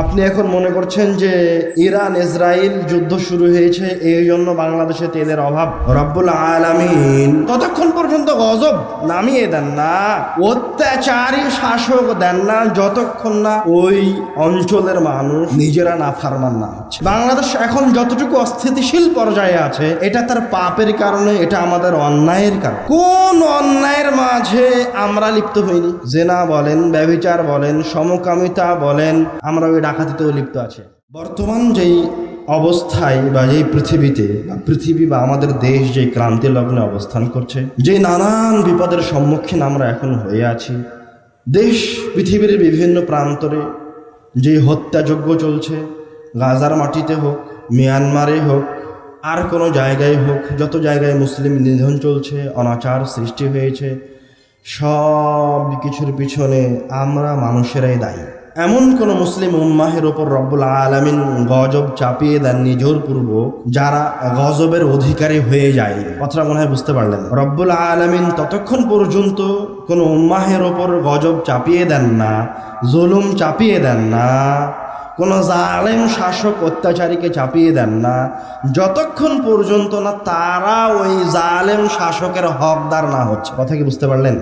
আপনি এখন মনে করছেন যে ইরান ইসরায়েল যুদ্ধ শুরু হয়েছে এই জন্য বাংলাদেশে তেলের অভাব। রব্বুল আলামিন ততক্ষণ পর্যন্ত গজব নামিয়ে দেন না, অত্যাচারী শাসক দেন না, যতক্ষণ না ওই অঞ্চলের মানুষ নিজেরা নাফরমান না হচ্ছে। বাংলাদেশ এখন যতটুকু অস্থিতিশীল পর্যায়ে আছে, এটা তার পাপের কারণে, এটা আমাদের অন্যায়ের কারণে। কোন অন্যায়ের মাঝে আমরা লিপ্ত হইনি? জেনা বলেন, ব্যভিচার বলেন, সমকামিতা বলেন, আমরা ওই ডাকাতিতেও লিপ্ত আছে। বর্তমান যেই অবস্থায় বা যেই পৃথিবী বা আমাদের দেশ যে ক্রান্তি লগ্নে অবস্থান করছে, যে নানান বিপদের সম্মুখীন আমরা এখন হয়ে আছি, দেশ পৃথিবীর বিভিন্ন প্রান্তরে যে হত্যাযজ্ঞ চলছে, গাজার মাটিতে হোক, মিয়ানমারে হোক, আর কোনো জায়গায় হোক, যত জায়গায় মুসলিম নিধন চলছে, অনাচার সৃষ্টি হয়েছে, সব কিছুর পিছনে আমরা মানুষেরাই দায়ী। এমন কোন মুসলিম উম্মাহের ওপর রব্বুল আলামিন গজব চাপিয়ে দেননি জোরপূর্বক, যারা গজবের অধিকারী হয়ে যায়। কথাটা মনে হয় বুঝতে পারলেন। রব্বুল আলামিন ততক্ষণ পর্যন্ত কোন উম্মাহের ওপর গজব চাপিয়ে দেন না, জুলুম চাপিয়ে দেন না, কোন জালেম শাসক অত্যাচারীকে চাপিয়ে দেন না, যতক্ষণ পর্যন্ত না তারা ওই জালেম শাসকের হকদার না হচ্ছে। কথা কি বুঝতে পারলেন?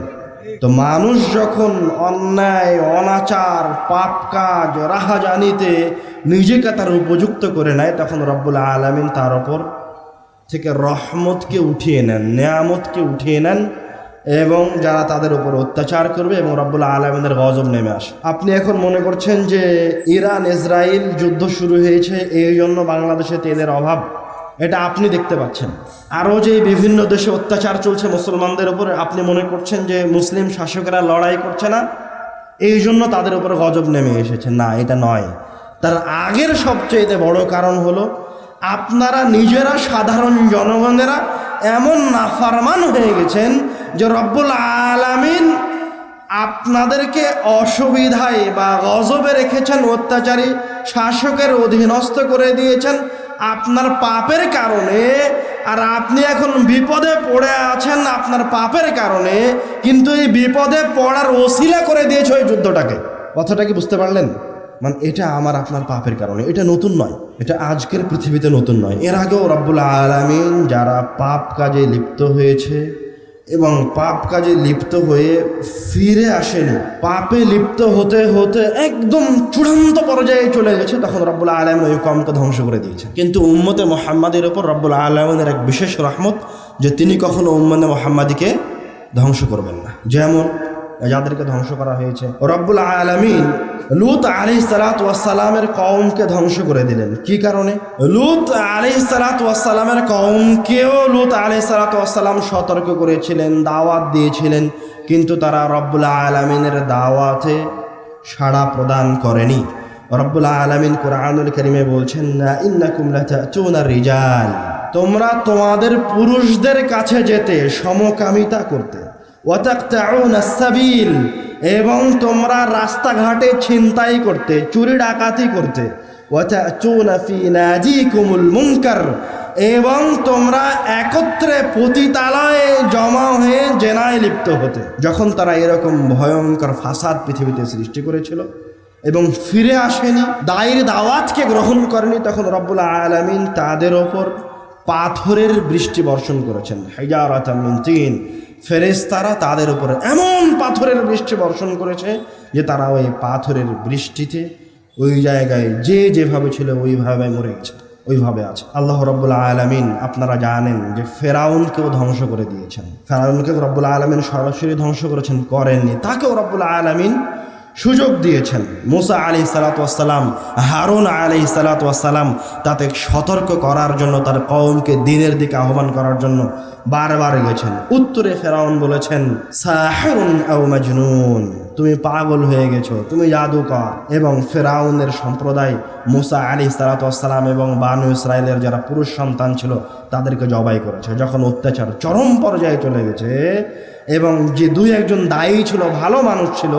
তো মানুষ যখন অন্যায়, অনাচার, পাপ কাজ, রাহাজানিতে নিজেকে তার উপযুক্ত করে নেয়, তখন রব্বুল আলামিন তার ওপর থেকে রহমতকে উঠিয়ে নেন, নেয়ামতকে উঠিয়ে নেন, এবং যারা তাদের উপর অত্যাচার করবে এবং রব্বুল আলামিনের গজব নেমে আসে। আপনি এখন মনে করছেন যে ইরান ইসরায়েল যুদ্ধ শুরু হয়েছে এই জন্য বাংলাদেশে তেলের অভাব, এটা আপনি দেখতে পাচ্ছেন। আরও যে বিভিন্ন দেশে অত্যাচার চলছে মুসলমানদের উপরে, আপনি মনে করছেন যে মুসলিম শাসকেরা লড়াই করছে না এই জন্য তাদের উপর গজব নেমে এসেছে। না, এটা নয়। তার আগের সবচেয়ে বড় কারণ হলো আপনারা নিজেরা, সাধারণ জনগণেরা এমন নাফরমান হয়ে গেছেন যে রব্বুল আলামিন আপনাদেরকে অসুবিধায় বা গজবে রেখেছেন, অত্যাচারী শাসকের অধীনস্থ করে দিয়েছেন আপনার পাপের কারণে। আর আপনি এখন বিপদে পড়ে আছেন আপনার পাপের কারণে, কিন্তু এই বিপদে পড়ার ওসিলা করে দিয়েছে ওই যুদ্ধটাকে। কথাটা কি বুঝতে পারলেন? মানে এটা আমার আপনার পাপের কারণে, এটা নতুন নয়, এটা আজকের পৃথিবীতে নতুন নয়। এর আগেও রব্বুল আলামিন যারা পাপ কাজে লিপ্ত হয়েছে এবং পাপ কাজে লিপ্ত হয়ে ফিরে আসেনি, পাপে লিপ্ত হতে হতে একদম চূড়ান্ত পর্যায়ে চলে গেছে, তখন রব্বুল আলামিন ওই কওমকে ধ্বংস করে দিয়েছে। কিন্তু উম্মতে মুহাম্মাদের উপর রব্বুল আলামিনের এক বিশেষ রহমত যে তিনি কখনো উম্মতে মুহাম্মাদিকে ধ্বংস করবেন না। যেমন যাদেরকে ধ্বংস করা হয়েছে, রব্বুল আলামিন লূত আলাইহিস সালাতু ওয়াস সালামের কওমকে ধ্বংস করে দিলেন। কি কারণে? লূত আলাইহিস সালাতু ওয়াস সালামের কওমকেও লূত আলাইহিস সালাতু ওয়াস সালাম সতর্ক করেছিলেন, দাওয়াত দিয়েছিলেন, কিন্তু তারা রব্বুল আলামিনের দাওয়াতে সাড়া প্রদান করেনি। রব্বুল আলামিন কুরআনুল কারীমে বলছেন, ইন্নাকুম লাতাতুনার রিজাল, তোমরা তোমাদের পুরুষদের কাছে যেতে, সমকামিতা করতে, ওয়াতাকতাউনাস সাবিল, এবং তোমরা রাস্তাঘাটে ছিনতাই করতে, চুরি ডাকাতি করতে, ওয়াতাতুনা ফি নাদিকুমুল মুনকার, এবং তোমরা একত্রে পতিতালয়ে জমা হয়ে জেনায় লিপ্ত হতে। যখন তারা এরকম ভয়ঙ্কর ফাসাদ পৃথিবীতে সৃষ্টি করেছিল এবং ফিরে আসেনি, দায়ের দাওয়াতকে গ্রহণ করেনি, তখন রব্বুল আলামিন তাদের ওপর পাথরের বৃষ্টি বর্ষণ করেছেন। হিজারাতাম মিন তিন, ফেরেশতারা তাদের উপরে এমন পাথরের বৃষ্টি বর্ষণ করেছে যে তারা ওই পাথরের বৃষ্টিতে ওই জায়গায় যে যেভাবে ছিল ওইভাবে মরে গেছে, ওইভাবে আছে। আল্লাহ রব্বুল আলামিন আপনারা জানেন যে ফেরাউনকেও ধ্বংস করে দিয়েছেন। ফেরাউনকেও রব্বুল আলামিন সরাসরি ধ্বংস করেননি, তাকেও রব্বুল আলামিন সুযোগ দিয়েছেন। মুসা আলাইহিস সালাতু ওয়াস সালাম, হারুন আলাইহিস সালাতু ওয়াস সালাম তাকে সতর্ক করার জন্য, তার কওমকে দ্বীনের দিকে আহ্বান করার জন্য বারবার গেছেন। উত্তরে ফেরাউন বলেছেন, সাহিরুন আও মাজনুন, তুমি পাগল হয়ে গেছো, তুমি জাদুকর। এবং ফেরাউনের সম্প্রদায় মুসা আলাইহিস সালাতু ওয়াস সালাম এবং বানু ইসরাইলের যারা পুরুষ সন্তান ছিল তাদেরকে জবাই করেছে। যখন অত্যাচার চরম পর্যায়ে চলে গেছে এবং যে দুই একজন দায়ী ছিল, ভালো মানুষ ছিল,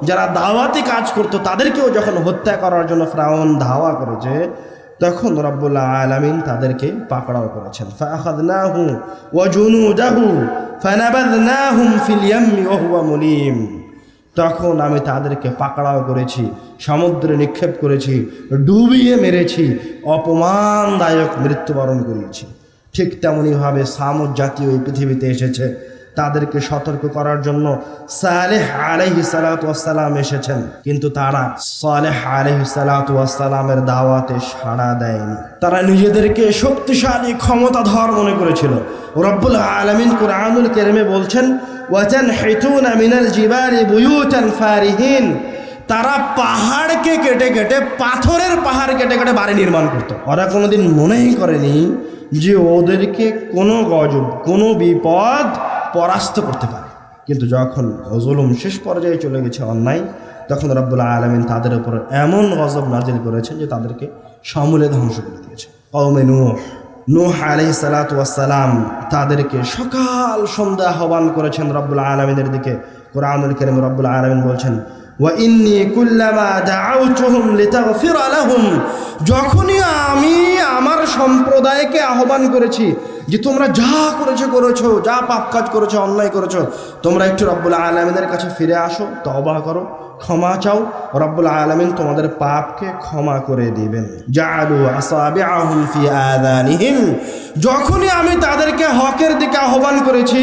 যারা দাওয়াতি কাজ করতো, তাদেরকেও যখন হত্যা করার জন্য ফেরাউন ধাওয়া করেছে, তখন রব্বুল আলামিন তাদেরকে পাকড়াও করেছেন। ফাআখাযনাহু ওয়া জুনুদাহু ফানাবাযনাহুম ফিল ইয়াম্মি ওয়া হুয়া মুলিম। তখন আমি তাদেরকে পাকড়াও করেছি, সমুদ্রে নিক্ষেপ করেছি, ডুবিয়ে মেরেছি, অপমানদায়ক মৃত্যুবরণ করিয়েছি। ঠিক তেমনইভাবে সামুদ জাতীয় এই পৃথিবীতে এসেছে, তাদেরকে সতর্ক করার জন্য সালেহ আলাইহিস সালাতু ওয়াস সালাম এসেছেন, কিন্তু তারা সালেহ আলাইহিস সালাতু ওয়াস সালামের দাওয়াতে সাড়া দেয়নি। তারা নিজেদেরকে শক্তিশালী ক্ষমতাধর মনে করেছিল। রব্বুল আলামিন কুরআনুল কারীমে বলছেন, ওয়াতানহিতুনা মিনাল জিবালি বুয়ুতান ফারিহিন, তারা পাহাড়কে কেটে কেটে, পাথরের পাহাড় কেটে কেটে বাড়ি নির্মাণ করত। ওরা কোনোদিন মনেই করেনি যে ওদেরকে কোনো গজব, কোনো বিপদ পরাস্ত করতে পারে। কিন্তু যখন জুলুম শেষ পর্যায়ে চলে গেছে, অন্যায়, তখন রব্বুল আলামিন তাদের উপর এমন গজব নাজিল করেছেন যে তাদেরকে সমূলে ধ্বংস করে দিয়েছে। কওমে নূহ আলাইহিস সালাতু ওয়াস সালাম তাদেরকে সকাল সন্ধ্যা আহ্বান করেছেন রব্বুল আলামিনের দিকে। কুরআনুল কারীম রব্বুল আলামিন বলছেন, ওয়া ইন্নী কুল্লামা দাআউতুহুম লিতাগফিরা লাহুম, যখনই আমি আমার সম্প্রদায়কে আহ্বান করেছি যে তোমরা যা করেছো, যা পাপ কাজ করেছো, অন্যায় করেছো, তোমরা একটু রব্বুল আলামিনের কাছে ফিরে আসো, তওবা করো, ক্ষমা চাও, রব্বুল আলামিন তোমাদের পাপকে ক্ষমা করে দিবেন। জাআলু আসাবিআহুম ফি আযানিহিম, যখনই আমি তাদেরকে হকের দিকে আহ্বান করেছি,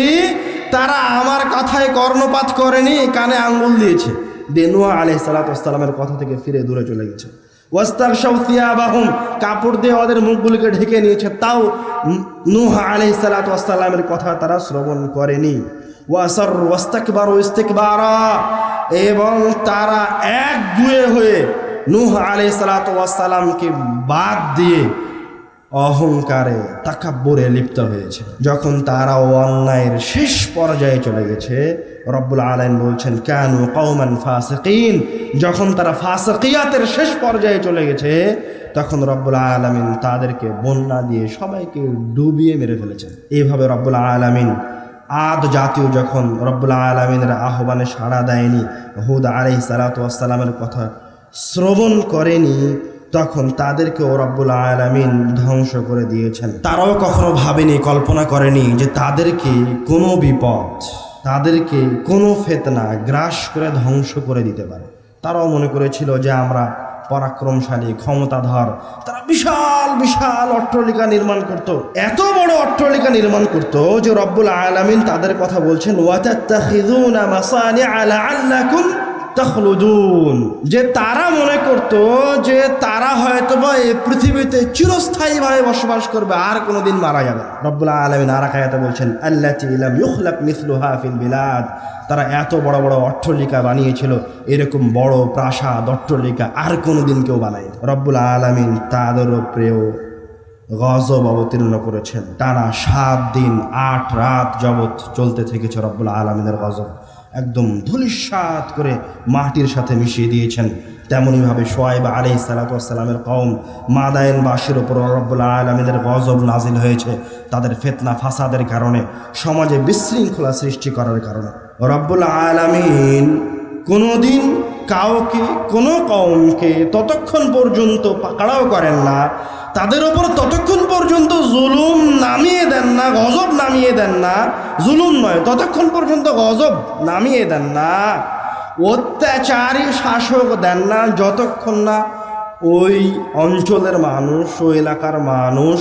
তারা আমার কথায় কর্ণপাত করেনি, কানে আঙ্গুল দিয়েছে, নূহ আলাইহিস সালাতু ওয়াস সালামের কথা থেকে ফিরে দূরে চলে গেছে। ওয়াস্তাগশাউ সিয়াবাহুম, কাপড় দিয়ে ওদের মুখগুলিকে ঢেকে নিয়েছে, তাও নূহ আলাইহিস সালাতু ওয়াস সালামের কথা তারা শ্রবণ করেনি। ওয়াসাররু ওয়াস্তাকবারু ইস্তিকবারা, এবং তারা একগুঁয়ে হয়ে নূহ আলাইহিস সালাতু ওয়াস সালামকে বাদ দিয়ে অহংকারে, তাকাব্বুরে লিপ্ত হয়েছে। যখন তারা অন্যায়ের শেষ পর্যায়ে চলে গেছে, রব্বুল আলামিন বলছেন, কানু কওমান ফাসিকিন, যখন তারা ফাসিকিয়াতের শেষ পর্যায়ে চলে গেছে, তখন রব্বুল আলামিন তাদেরকে বন্যা দিয়ে সবাইকে ডুবিয়ে মেরে ফেলেছেন। এইভাবে রব্বুল আলামিন আদ জাতীয় যখন রব্বুল আলামিনের আহ্বানে সাড়া দেয়নি, হুদ আলাইহিস সালাতু ওয়াস সালামের কথা শ্রবণ করেনি, তখন তাদেরকেও রব্বুল আলামিন ধ্বংস করে দিয়েছেন। তারাও কখনো ভাবেনি, কল্পনা করেনি যে তাদেরকে কোনো বিপদ, তাদেরকে কোনো ফিতনা গ্রাস করে ধ্বংস করে দিতে পারে। তারাও মনে করেছিল যে আমরা পরাক্রমশালী, ক্ষমতাধর। তারা বিশাল বিশাল অট্টালিকা নির্মাণ করত, এত বড় অট্টালিকা নির্মাণ করত যে রব্বুল আলামিন তাদের কথা বলছেন, ওয়াতাত্তাখিযুনা মাসানিআ লাআল্লাকুম তাখলুদুন, যে তারা মনে করত যে তারা হয়তোবা এই পৃথিবীতে চিরস্থায়ীভাবে বসবাস করবে, আর কোনোদিন মারা যাবে না। রব্বুল আলামিন আর এক আয়াতে বলছেন, আল্লাতী লাম ইখলাক মিসলুহা ফিল বিলাদ, তারা এত বড় বড় অট্টালিকা বানিয়েছিল, এরকম বড় প্রাসাদ অট্টালিকা আর কোনোদিন কেউ বানায়নি। রব্বুল আলামিন তাদের উপরেও গজব অবতীর্ণ করেছেন। টানা 7 দিন 8 রাত যাবৎ চলতে থেকেছে রব্বুল আলামিনের গজব, একদম ধূলিসাৎ করে মাটির সাথে মিশিয়ে দিয়েছেন। তেমনইভাবে শুআয়ব আলাইহিস সালাতু ওয়াস সালামের কওম মাদায়েনবাসীর উপর রব্বুল আলামিনের গজব নাজিল হয়েছে, তাদের ফিতনা ফাসাদের কারণে, সমাজে বিশৃঙ্খলা সৃষ্টি করার কারণে। রব্বুল আলামিন কোনোদিন কাউকে, কোনো কওমকে ততক্ষণ পর্যন্ত পাকড়াও করেন না, তাদের ওপর ততক্ষণ পর্যন্ত জুলুম নামিয়ে দেন না, গজব নামিয়ে দেন না, জুলুম নয়, ততক্ষণ পর্যন্ত গজব নামিয়ে দেন না, অত্যাচারী শাসক দেন না, যতক্ষণ না ওই অঞ্চলের মানুষ, ওই এলাকার মানুষ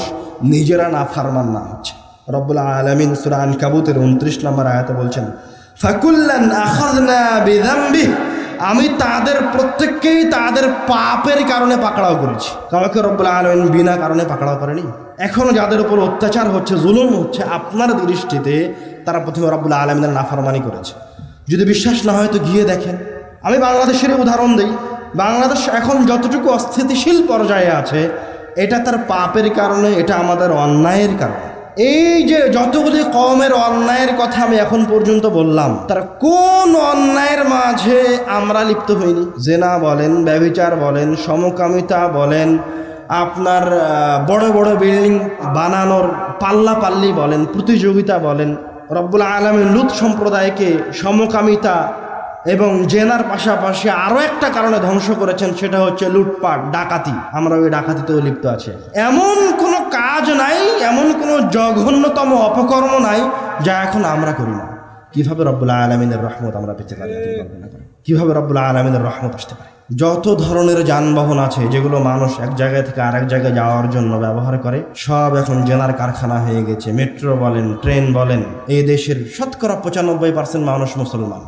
নিজেরা নাফরমান না হচ্ছে। রব্বুল আলামিন সূরা আনকাবুতের 29 নম্বর আয়াতে বলছেন, ফাকুল্লান আখাযনা বিযামবিহি, আমি তাদের প্রত্যেককেই তাদের পাপের কারণে পাকড়াও করেছি। কাউকে রব্বুল আলামিন বিনা কারণে পাকড়াও করেনি। এখনো যাদের উপর অত্যাচার হচ্ছে, জুলুম হচ্ছে, আপনার দৃষ্টিতে তারা প্রথমে রব্বুল আলামিনের নাফরমানি করেছে। যদি বিশ্বাস না হয় তো গিয়ে দেখেন। আমি বাংলাদেশের উদাহরণ দিই। বাংলাদেশ এখন যতটুকু অস্থিতিশীল পর্যায়ে আছে, এটা তার পাপের কারণে, এটা আমাদের অন্যায়ের কারণে। এই যে যতগুলি কওমের অন্যায়ের কথা আমি এখন পর্যন্ত বললাম, তার কোন অন্যায়ের মাঝে আমরা লিপ্ত হইনি? জেনা বলেন, ব্যভিচার বলেন, সমকামিতা বলেন, আপনার বড় বড় বিল্ডিং বানানোর পাল্লাপাল্লি বলেন, প্রতিযোগিতা বলেন। রব্বুল আলামিন লুত সম্প্রদায়কে সমকামিতা এবং জেনার পাশাপাশি আরও একটা কারণে ধ্বংস করেছেন, সেটা হচ্ছে লুটপাট, ডাকাতি। আমরা ওই ডাকাতিতেও লিপ্ত আছি। এমন কোনো কাজ নাই, এমন কোনো জঘন্যতম অপকর্ম নাই যা এখন আমরা করি না। কিভাবে রব্বুল আলামিনের রহমত আমরা পেতে পারি আপনি কল্পনা করেন। কিভাবে রব্বুল আলামিনের রহমত আসতে পারে। যত ধরনের যানবাহন আছে যেগুলো মানুষ এক জায়গা থেকে আরেক জায়গায় যাওয়ার জন্য ব্যবহার করে, সব এখন জেনার কারখানা হয়ে গেছে। মেট্রো বলেন, ট্রেন বলেন, এই দেশের শতকরা 95% মানুষ মুসলমান।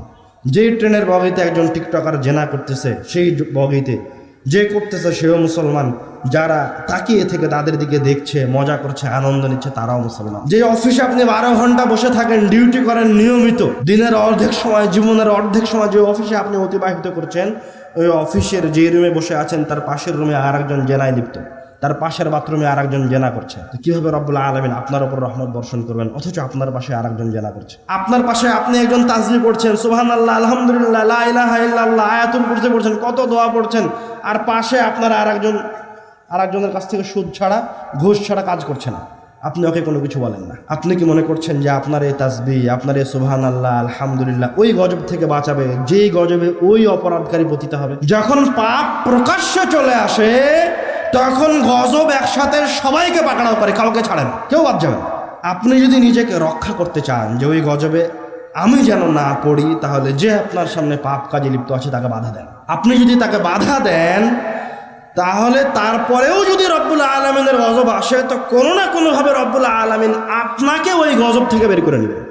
যেই ট্রেনের বগিতে একজন টিকটকার জেনা করতেছে, সেই বগিতে যে করতেছে সেও মুসলমান। যারা তাকিয়ে থেকে তাদের দিকে দেখছে, মজা করছে, আনন্দ নিচ্ছে, তারাও মুসলমান। যে অফিসে আপনি 12 ঘন্টা বসে থাকেন, ডিউটি করেন নিয়মিত, দিনের অর্ধেক সময়, জীবনের অর্ধেক সময় যে অফিসে আপনি অতিবাহিত করছেন, ওই অফিসের যে রুমে বসে আছেন তার পাশের রুমে আর একজন জেনায় লিপ্ত, তার পাশের বাথরুমে আর একজন জেনা করছে। তো কিভাবে রব্বুল আলামিন আপনার উপর রহমত বর্ষণ করবেন অথচ আপনার পাশে আর একজন জেনা করছে? আপনার পাশে আপনি একজন তাসবিহ পড়ছেন, সুবহানাল্লাহ, আলহামদুলিল্লাহ, লা ইলাহা ইল্লাল্লাহ, আয়াতুল কুরসি পড়ছেন, কত দোয়া পড়ছেন, আর পাশে আপনার আর একজনের কাছ থেকে সুদ ছাড়া, ঘুষ ছাড়া কাজ করছে না। আপনি ওকে কোনো কিছু বলেন না। আপনি কি মনে করছেন যে আপনার এই তাসবিহ, আপনার এই সুবহানাল্লাহ, আলহামদুলিল্লাহ ওই গজব থেকে বাঁচাবে যেই গজবে ওই অপরাধকারী পতিত হবে? যখন পাপ প্রকাশ্যে চলে আসে তখন গজব একসাথে সবাইকে পাকড়াও করে, কাউকে ছাড়ে না, কেউ বাদ যাবে না। আপনি যদি নিজেকে রক্ষা করতে চান যে ওই গজবে আমি যেন না পড়ি, তাহলে যে আপনার সামনে পাপ কাজে লিপ্ত আছে তাকে বাধা দেন। আপনি যদি তাকে বাধা দেন, তাহলে তারপরেও যদি রব্বুল আলামিনের গজব আসে, তো কোনো না কোনোভাবে রব্বুল আলামিন আপনাকে ওই গজব থেকে বের করে নেবেন।